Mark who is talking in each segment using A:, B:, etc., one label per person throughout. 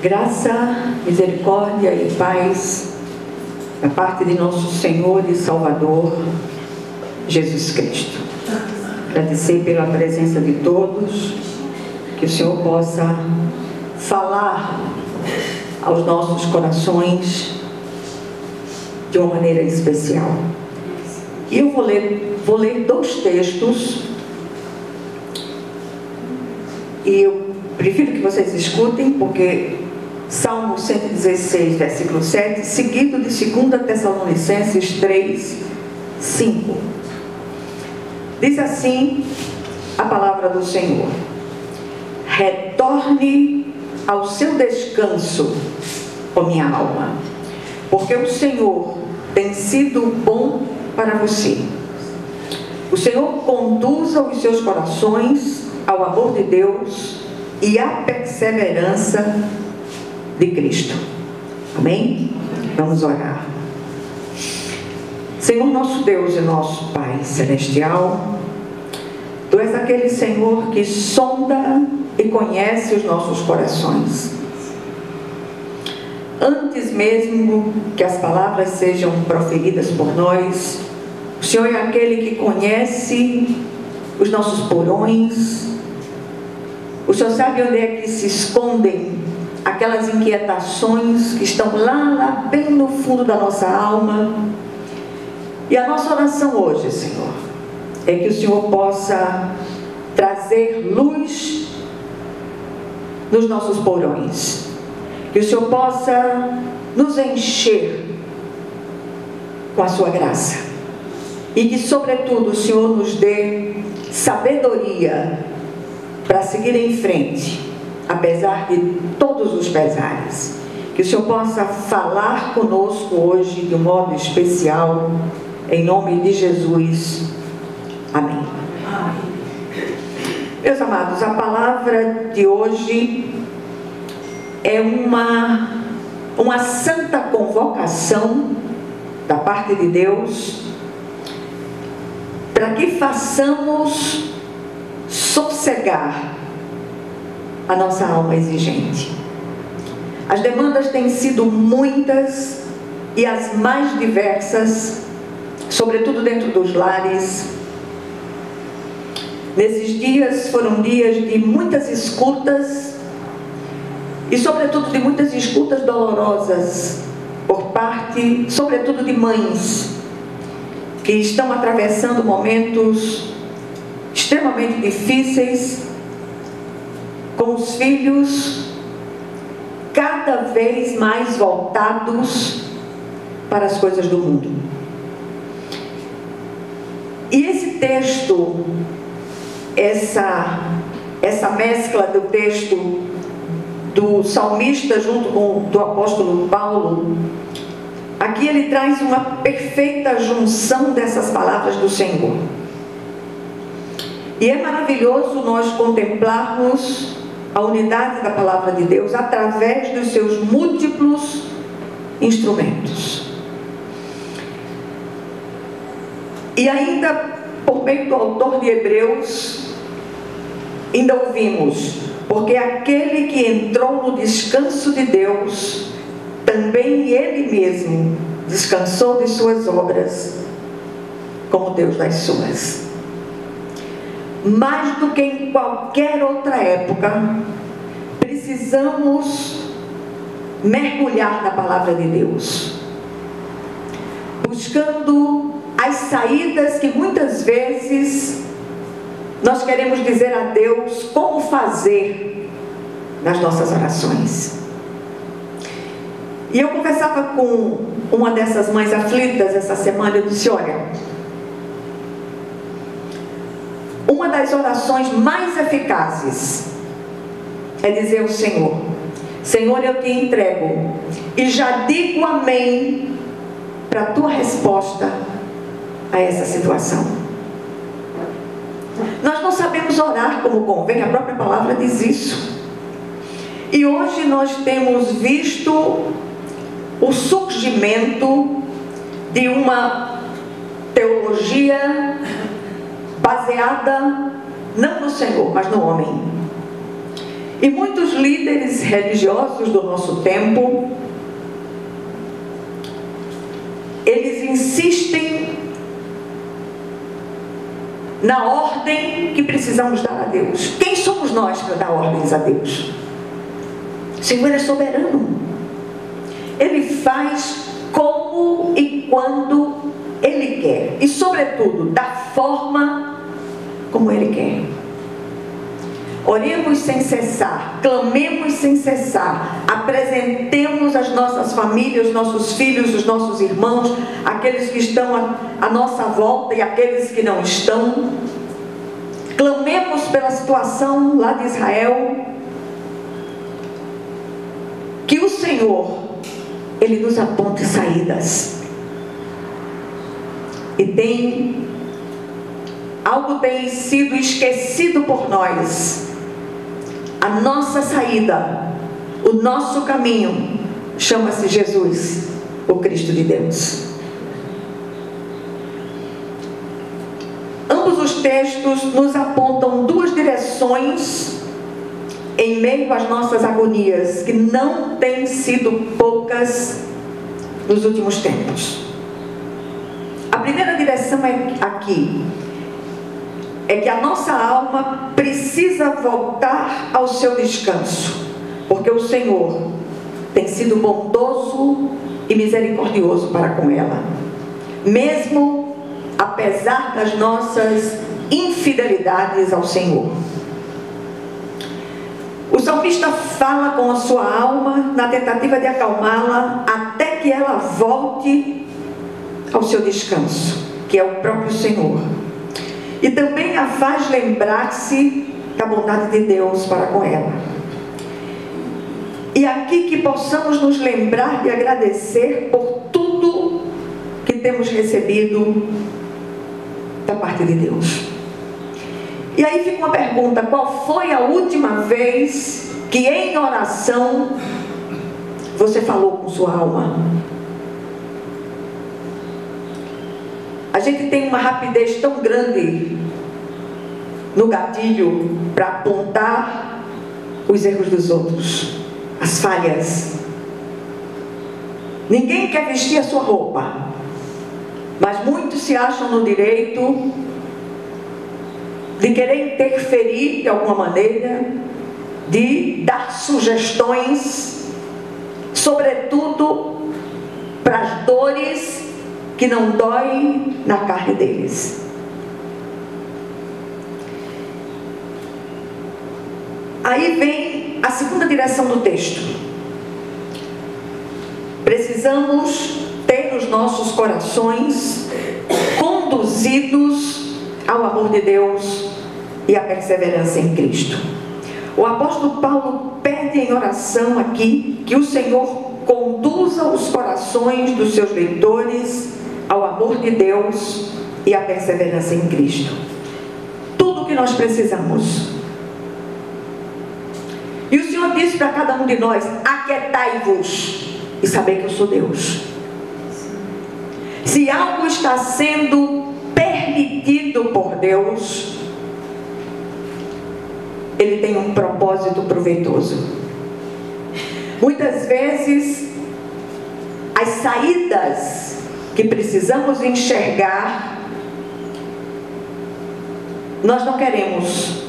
A: Graça, misericórdia e paz da parte de nosso Senhor e Salvador, Jesus Cristo. Agradecer pela presença de todos, que o Senhor possa falar aos nossos corações de uma maneira especial. E eu vou ler dois textos, e eu prefiro que vocês escutem, porque Salmo 116, versículo 7, seguido de 2 Tessalonicenses 3, 5. Diz assim a palavra do Senhor: retorne ao seu descanso, ó minha alma, porque o Senhor tem sido bom para você. O Senhor conduza os seus corações ao amor de Deus e à perseverança de Cristo. Amém? Vamos orar. Senhor nosso Deus e nosso Pai Celestial, Tu és aquele Senhor que sonda e conhece os nossos corações. Antes mesmo que as palavras sejam proferidas por nós, o Senhor é aquele que conhece os nossos porões. O Senhor sabe onde é que se escondem aquelas inquietações que estão lá bem no fundo da nossa alma. E a nossa oração hoje, Senhor, é que o Senhor possa trazer luz nos nossos porões, que o Senhor possa nos encher com a sua graça, e que, sobretudo, o Senhor nos dê sabedoria para seguir em frente, apesar de todos os pesares. Que o Senhor possa falar conosco hoje de um modo especial, em nome de Jesus. Amém. Meus amados, a palavra de hoje é uma santa convocação da parte de Deus para que façamos sossegar a nossa alma exigente. As demandas têm sido muitas e as mais diversas, sobretudo dentro dos lares. Nesses dias foram dias de muitas escutas e, sobretudo, de muitas escutas dolorosas por parte, sobretudo, de mães que estão atravessando momentos extremamente difíceis, com os filhos cada vez mais voltados para as coisas do mundo. E esse texto, essa mescla do texto do salmista junto com do apóstolo Paulo, aqui ele traz uma perfeita junção dessas palavras do Senhor. E é maravilhoso nós contemplarmos a unidade da palavra de Deus através dos seus múltiplos instrumentos. E ainda, por meio do autor de Hebreus, ainda ouvimos: porque aquele que entrou no descanso de Deus, também ele mesmo descansou de suas obras, como Deus das suas. Mais do que em qualquer outra época, precisamos mergulhar na palavra de Deus, buscando as saídas que muitas vezes nós queremos dizer a Deus como fazer nas nossas orações. E eu conversava com uma dessas mães aflitas essa semana. Eu disse: olha, uma das orações mais eficazes é dizer ao Senhor: Senhor, eu te entrego e já digo amém para a tua resposta a essa situação. Nós não sabemos orar como convém, a própria palavra diz isso. E hoje nós temos visto o surgimento de uma teologia baseada não no Senhor, mas no homem. E muitos líderes religiosos do nosso tempo, eles insistem na ordem que precisamos dar a Deus. Quem somos nós para dar ordens a Deus? O Senhor é soberano. Ele faz como e quando Ele quer. E, sobretudo, da forma como Ele quer. Oremos sem cessar, clamemos sem cessar, apresentemos as nossas famílias, os nossos filhos, os nossos irmãos, aqueles que estão à nossa volta e aqueles que não estão. Clamemos pela situação lá de Israel. Que o Senhor, Ele nos aponte saídas. E algo tem sido esquecido por nós. A nossa saída, o nosso caminho, chama-se Jesus, o Cristo de Deus. Ambos os textos nos apontam duas direções em meio às nossas agonias, que não têm sido poucas nos últimos tempos. A primeira direção é que a nossa alma precisa voltar ao seu descanso, porque o Senhor tem sido bondoso e misericordioso para com ela, mesmo apesar das nossas infidelidades ao Senhor. O salmista fala com a sua alma na tentativa de acalmá-la até que ela volte ao seu descanso, que é o próprio Senhor. E também a faz lembrar-se da bondade de Deus para com ela. E aqui que possamos nos lembrar de agradecer por tudo que temos recebido da parte de Deus. E aí fica uma pergunta: qual foi a última vez que em oração você falou com sua alma? A gente tem uma rapidez tão grande no gatilho para apontar os erros dos outros, as falhas. Ninguém quer vestir a sua roupa, mas muitos se acham no direito de querer interferir de alguma maneira, de dar sugestões, sobretudo para as dores que não dói na carne deles. Aí vem a segunda direção do texto. Precisamos ter os nossos corações conduzidos ao amor de Deus e à perseverança em Cristo. O apóstolo Paulo pede em oração aqui que o Senhor conduza os corações dos seus leitores ao amor de Deus e à perseverança em Cristo. Tudo o que nós precisamos. E o Senhor disse para cada um de nós: aquietai-vos e saber que eu sou Deus. Se algo está sendo permitido por Deus, Ele tem um propósito proveitoso. Muitas vezes as saídas que precisamos enxergar, nós não queremos.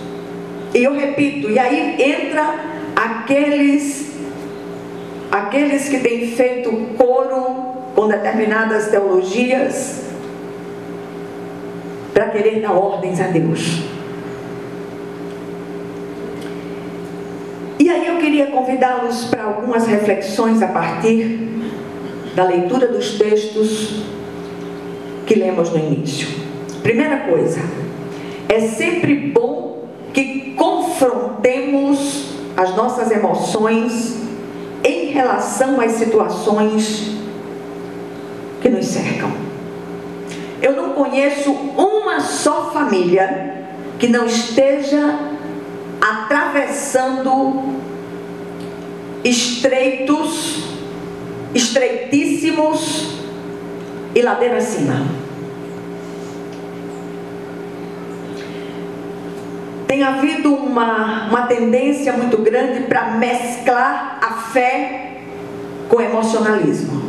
A: E eu repito, e aí entra aqueles que têm feito coro com determinadas teologias para querer dar ordens a Deus. E aí eu queria convidá-los para algumas reflexões a partir da leitura dos textos que lemos no início. Primeira coisa, é sempre bom que confrontemos as nossas emoções em relação às situações que nos cercam. Eu não conheço uma só família que não esteja atravessando estreitíssimos e ladeira acima. tem havido uma tendência muito grande para mesclar a fé com emocionalismo.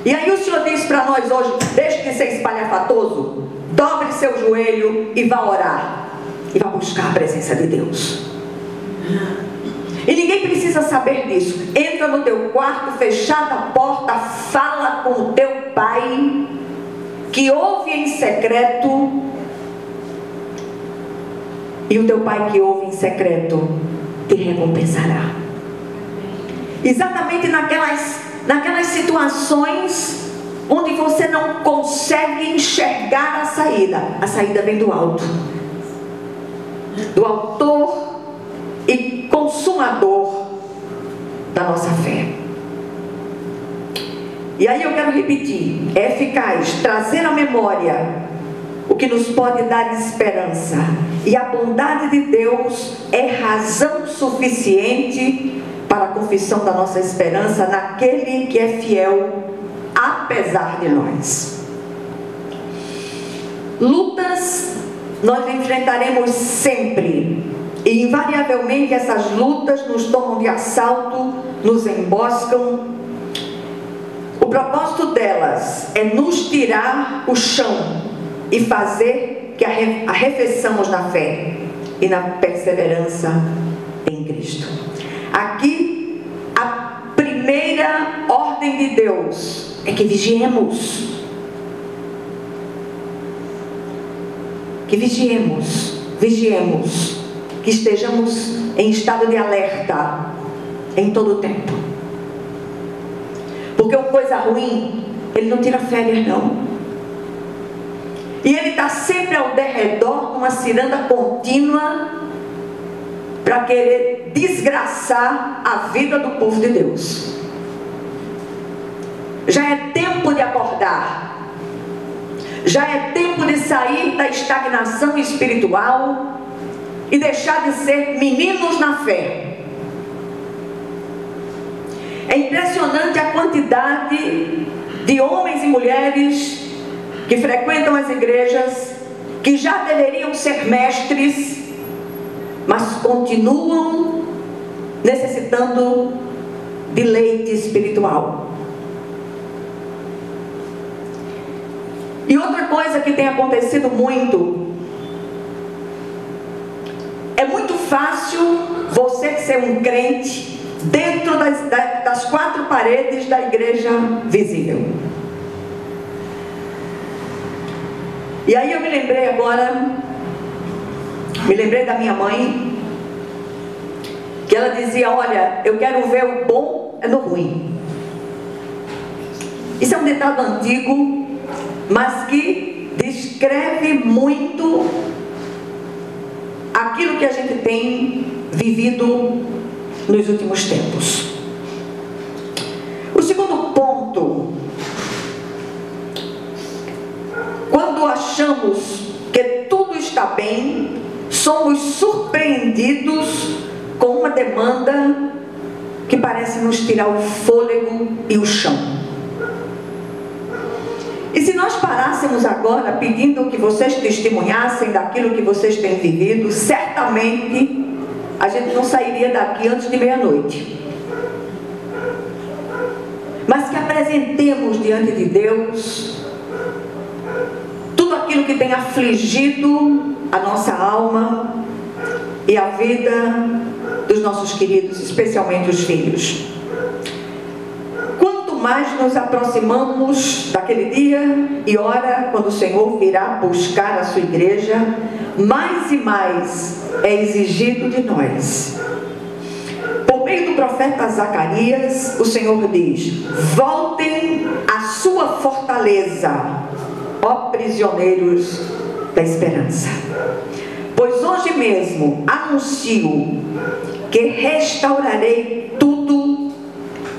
A: E aí o Senhor diz para nós hoje: deixe de ser espalhafatoso, dobre seu joelho e vá orar, e vá buscar a presença de Deus. E ninguém precisa saber disso. Entra no teu quarto, fechada a porta, fala com o teu pai, que ouve em secreto, e o teu pai que ouve em secreto te recompensará. Exatamente naquelas situações onde você não consegue enxergar a saída vem do alto, do autor e consumador da nossa fé. E aí eu quero repetir: é eficaz trazer à memória o que nos pode dar esperança, e a bondade de Deus é razão suficiente para a confissão da nossa esperança naquele que é fiel apesar de nós. Lutas nós enfrentaremos sempre, e invariavelmente essas lutas nos tomam de assalto, nos emboscam. O propósito delas é nos tirar o chão e fazer que arrefeçamos na fé e na perseverança em Cristo. Aqui, a primeira ordem de Deus é que vigiemos. Que vigiemos, que estejamos em estado de alerta em todo o tempo. Porque uma coisa ruim, ele não tira férias não. E ele está sempre ao derredor, numa ciranda contínua, para querer desgraçar a vida do povo de Deus. Já é tempo de acordar. Já é tempo de sair da estagnação espiritual e deixar de ser meninos na fé. É impressionante a quantidade de homens e mulheres que frequentam as igrejas, que já deveriam ser mestres, mas continuam necessitando de leite espiritual. E outra coisa que tem acontecido muito: é muito fácil você ser um crente dentro das quatro paredes da igreja visível. E aí eu me lembrei da minha mãe, que ela dizia: olha, eu quero ver o bom no ruim. Isso é um ditado antigo, mas que descreve muito aquilo que a gente tem vivido nos últimos tempos. O segundo ponto: quando achamos que tudo está bem, somos surpreendidos com uma demanda que parece nos tirar o fôlego e o chão. E se nós parássemos agora pedindo que vocês testemunhassem daquilo que vocês têm vivido, certamente a gente não sairia daqui antes de meia-noite. Mas que apresentemos diante de Deus tudo aquilo que tem afligido a nossa alma e a vida dos nossos queridos, especialmente os filhos. Quanto mais nos aproximamos daquele dia e hora quando o Senhor virá buscar a sua igreja, mais e mais é exigido de nós. Por meio do profeta Zacarias, o Senhor diz: voltem à sua fortaleza, ó prisioneiros da esperança. Pois hoje mesmo anuncio que restaurarei tudo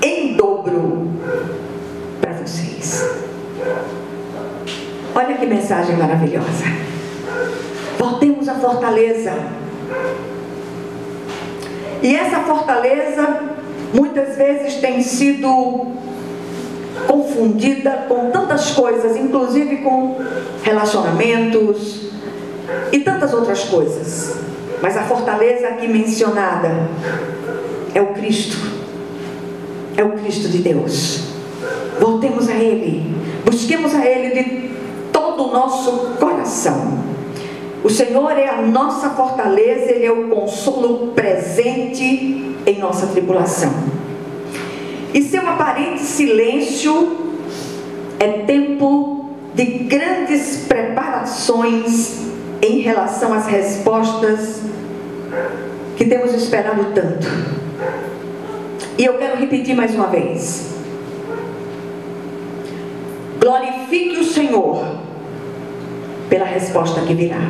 A: em dobro para vocês. Olha que mensagem maravilhosa. Voltemos à fortaleza. E essa fortaleza muitas vezes tem sido confundida com tantas coisas, inclusive com relacionamentos, e tantas outras coisas. Mas a fortaleza aqui mencionada é o Cristo. É o Cristo de Deus. Voltemos a Ele. Busquemos a Ele de todo o nosso coração. O Senhor é a nossa fortaleza. Ele é o consolo presente em nossa tribulação. E seu aparente silêncio é tempo de grandes preparações em relação às respostas que temos esperado tanto. E eu quero repetir mais uma vez: glorifique o Senhor pela resposta que virá.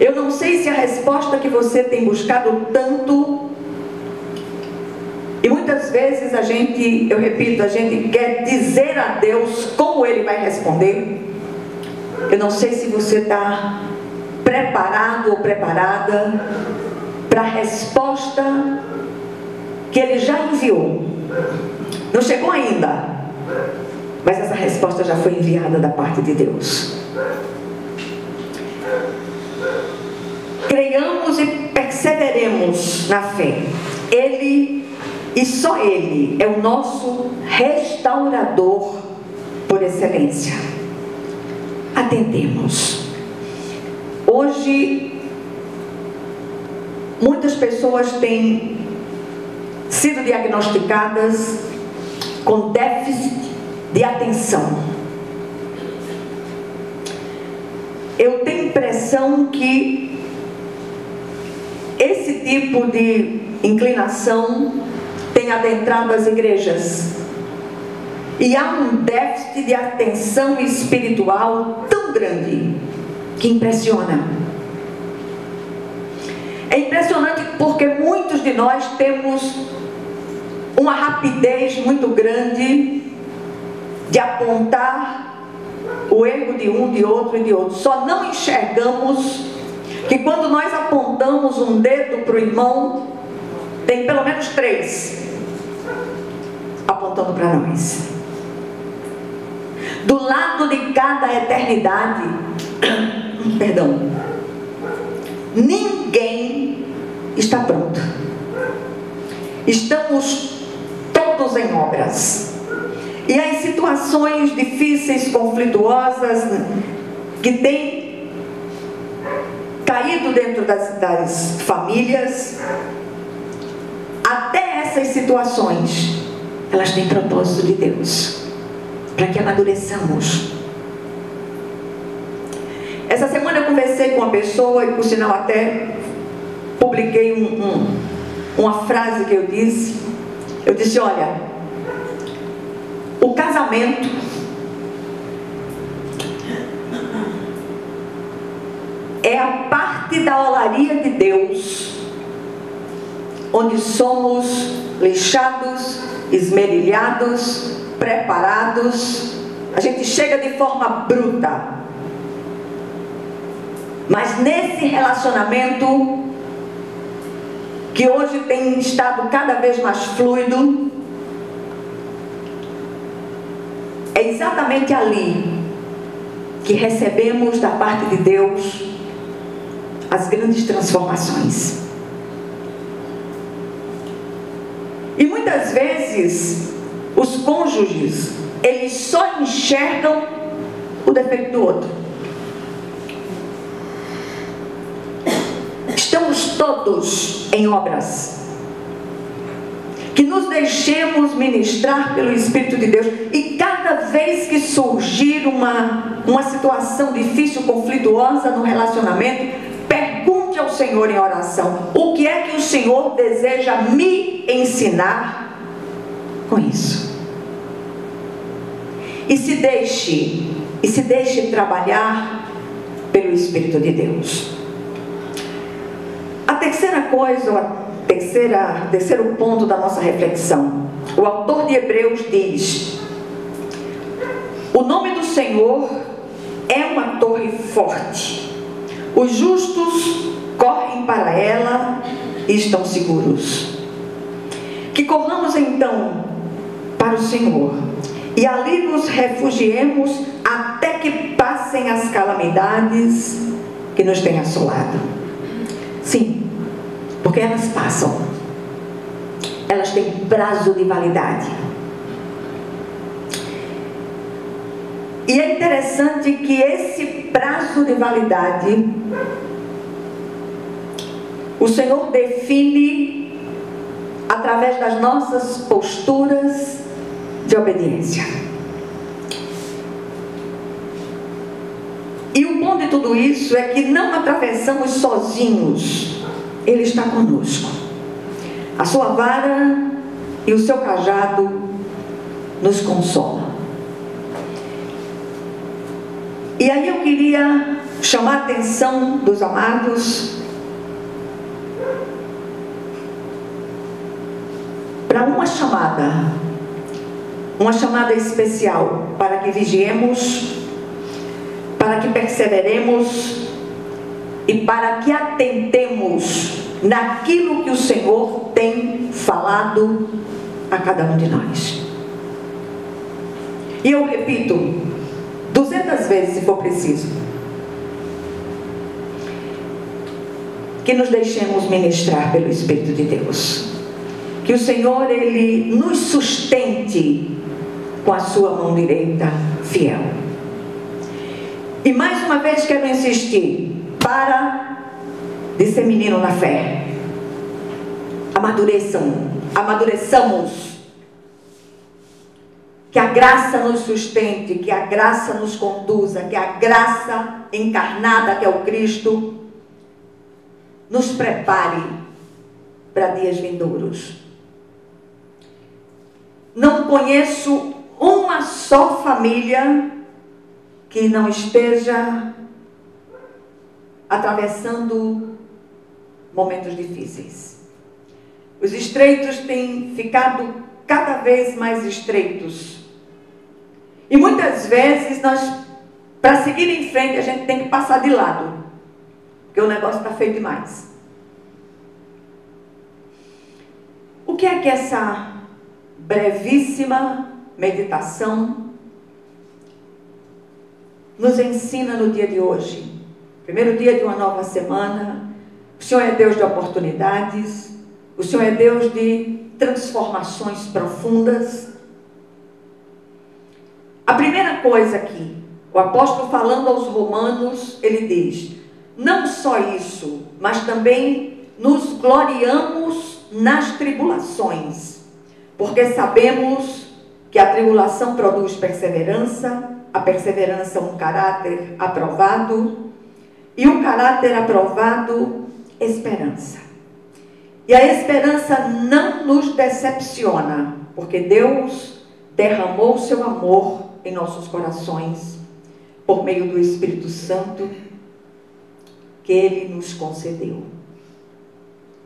A: Eu não sei se a resposta que você tem buscado tanto, e muitas vezes a gente quer dizer a Deus como Ele vai responder. Eu não sei se você está preparado ou preparada para a resposta que Ele já enviou. Não chegou ainda, mas essa resposta já foi enviada da parte de Deus. Creiamos e perseveremos na fé. Ele, e só Ele, é o nosso restaurador por excelência. Atendemos. Hoje, muitas pessoas têm sido diagnosticadas com déficit de atenção. Eu tenho a impressão que esse tipo de inclinação tem adentrado as igrejas. E há um déficit de atenção espiritual tão grande que impressiona. É impressionante porque muitos de nós temos uma rapidez muito grande de apontar o erro de um, de outro e de outro. Só não enxergamos que quando nós apontamos um dedo para o irmão, tem pelo menos 3 apontando para nós. Do lado de cada eternidade, ninguém está pronto. Estamos todos em obras. E as situações difíceis, conflituosas, que têm caído dentro das famílias, até essas situações, elas têm propósito de Deus, para que amadureçamos. Essa semana eu conversei com uma pessoa, e por sinal até publiquei uma frase que eu disse. Eu disse: olha, o casamento é a parte da olaria de Deus onde somos lixados, esmerilhados, preparados. A gente chega de forma bruta, mas nesse relacionamento que hoje tem estado cada vez mais fluido, é exatamente ali que recebemos da parte de Deus as grandes transformações. E muitas vezes os cônjuges, eles só enxergam o defeito do outro. Estamos todos em obras. Que nos deixemos ministrar pelo Espírito de Deus. E cada vez que surgir uma situação difícil, conflituosa no relacionamento, pergunte ao Senhor em oração: o que é que o Senhor deseja me ensinar com isso? E se deixe trabalhar pelo Espírito de Deus. A terceira coisa, terceiro ponto da nossa reflexão. O autor de Hebreus diz: o nome do Senhor é uma torre forte. Os justos correm para ela e estão seguros. Que corramos então para o Senhor e ali nos refugiemos até que passem as calamidades que nos têm assolado. Sim, porque elas passam. Elas têm prazo de validade. E é interessante que esse prazo de validade, o Senhor define através das nossas posturas de obediência. E o bom de tudo isso é que não atravessamos sozinhos. Ele está conosco. A sua vara e o seu cajado nos consolam. E aí eu queria chamar a atenção dos amados para uma chamada especial, para que vigiemos, para que perseveremos e para que atentemos naquilo que o Senhor tem falado a cada um de nós. E eu repito 200 vezes, se for preciso, que nos deixemos ministrar pelo Espírito de Deus, que o Senhor, Ele nos sustente com a sua mão direita fiel. E mais uma vez quero insistir, para de ser menino na fé, amadureçamos, que a graça nos sustente, que a graça nos conduza, que a graça encarnada, que é o Cristo, nos prepare para dias vindouros. Não conheço uma só família que não esteja atravessando momentos difíceis. Os estreitos têm ficado cada vez mais estreitos. E muitas vezes para seguir em frente, a gente tem que passar de lado, porque o negócio está feio demais. O que é que essa brevíssima meditação nos ensina no dia de hoje? Primeiro dia de uma nova semana. O Senhor é Deus de oportunidades. O Senhor é Deus de transformações profundas. A primeira coisa aqui, o apóstolo falando aos romanos, ele diz: não só isso, mas também nos gloriamos nas tribulações, porque sabemos que a tribulação produz perseverança, a perseverança um caráter aprovado, e o caráter aprovado, esperança. E a esperança não nos decepciona, porque Deus derramou o seu amor em nossos corações, por meio do Espírito Santo, que Ele nos concedeu.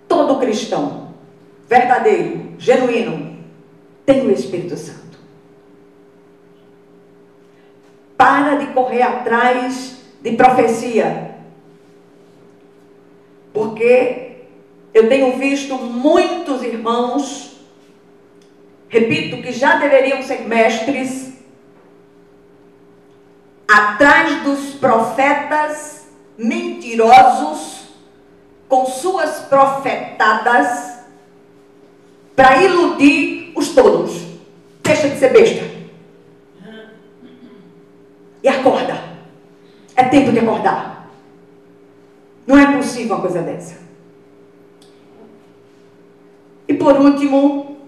A: Todo cristão, verdadeiro, genuíno, tem o Espírito Santo. Para de correr atrás de profecia, porque eu tenho visto muitos irmãos, repito, que já deveriam ser mestres, atrás dos profetas mentirosos, com suas profetadas, para iludir os tolos. Deixa de ser besta. E acorda. É tempo de acordar. Não é possível uma coisa dessa. E por último,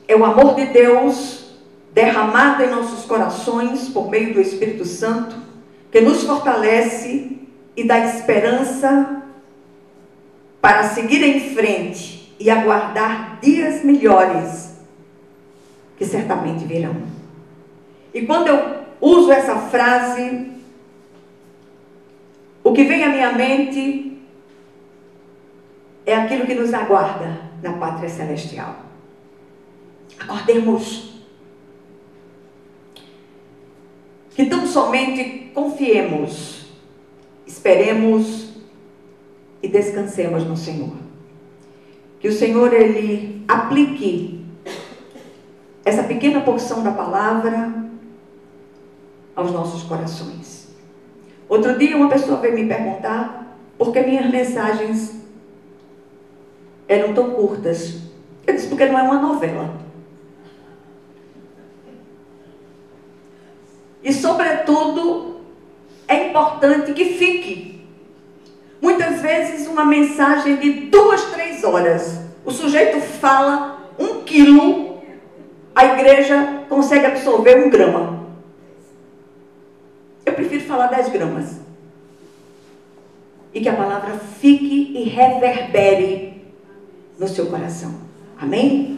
A: é o amor de Deus derramado em nossos corações por meio do Espírito Santo, que nos fortalece e dá esperança para seguir em frente e aguardar dias melhores que certamente virão. E quando eu uso essa frase, o que vem à minha mente é aquilo que nos aguarda na pátria celestial. Acordemos. Que tão somente confiemos, esperemos e descansemos no Senhor. Que o Senhor, Ele aplique essa pequena porção da palavra aos nossos corações. Outro dia uma pessoa veio me perguntar por que minhas mensagens eram tão curtas. Eu disse, porque não é uma novela. E, sobretudo, é importante que fique. Muitas vezes, uma mensagem de 2, 3 horas. O sujeito fala 1 quilo, a igreja consegue absorver 1 grama. Eu prefiro falar 10 gramas. E que a palavra fique e reverbere no seu coração. Amém?